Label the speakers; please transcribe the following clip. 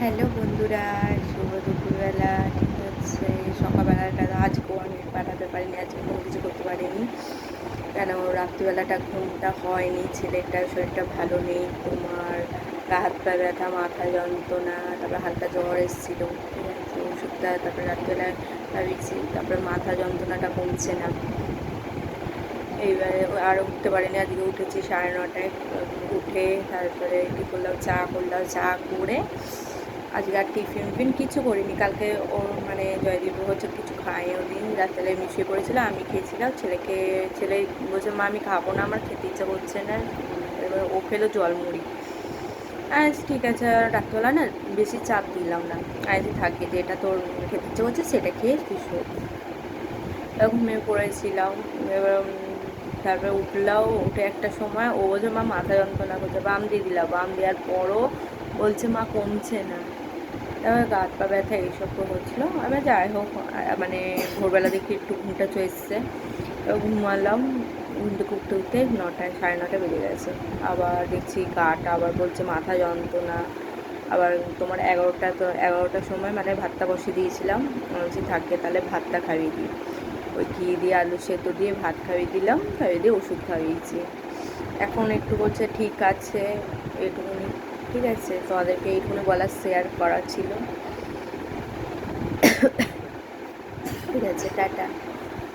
Speaker 1: Hello বন্ধুরা, শুভ দুপুরবেলা। ঠিক হচ্ছে সকালবেলাটা আজকেও আমি পাঠাতে পারিনি, আজকে কোনো কিছু করতে পারিনি। কেন রাত্রিবেলাটা ঘুমটা হয়নি, ছেলেটার শরীরটা ভালো নেই, তোমার গা হাত পা ব্যথা, মাথা যন্ত্রণা, তারপরে হালকা জ্বর এসেছিলো, ঠিক আছে ওষুধটা তারপরে রাত্রিবেলায় খাইয়েছি, তারপরে মাথা যন্ত্রণাটা কমছে না। এইবারে আর উঠতে পারিনি, আজকে উঠেছি 9:30টায়। উঠে তারপরে কী করলাম, চা করলাম, চা করে আজকে আর টিফিন কিছু করিনি। কালকে ওর মানে জয়দীপ হচ্ছে কিছু খায়ও নি, রাত্রে মিশিয়ে পড়েছিল, আমি খেয়েছিলাম। ছেলে বলছে মা আমি খাবো না, আমার খেতে ইচ্ছা করছে না। এবার ও খেলো জলমুড়ি। ঠিক আছে, রাত্রবেলা না বেশি চাপ দিলাম না। থাকে যেটা তোর খেতে ইচ্ছে করছে সেটা খেয়ে তুই শো। ঘুমিয়ে পড়েছিলাম। এবার তারপরে উঠলাম, উঠে একটা সময় ও বলছে মা মাথা যন্ত্রণা করছে, বাম দিয়ে দিলাম, বাম দেওয়ার পরও বলছে মা কমছে না। তারপরে গা হাত পা ব্যথা এইসব তো হচ্ছিলো। এবার যাই হোক, মানে ভোরবেলা দেখি একটু ঘুমটা চয়েছে, ঘুমালাম। ঘুম থেকে উঠতে উঠতে 9টায় 9:30 বেজে গেছে। আবার দেখছি গাটা আবার বলছে মাথা যন্ত্রণা। আবার তোমার 11টার সময় মানে ভাতটা বসিয়ে দিয়েছিলাম, বলছি থাকবে তাহলে ভাতটা খাইয়ে দিই। ওই ঘি দিয়ে আলু সেদ্ধ দিয়ে ভাত খাইয়ে দিলাম, খাইয়ে দিয়ে ওষুধ খাইয়েছি। এখন একটু বলছে ঠিক আছে, এইটুকুনি। ঠিক আছে, তোমাদেরকে এইটুকুনি বলার শেয়ার করা ছিল। ঠিক আছে, টাটা।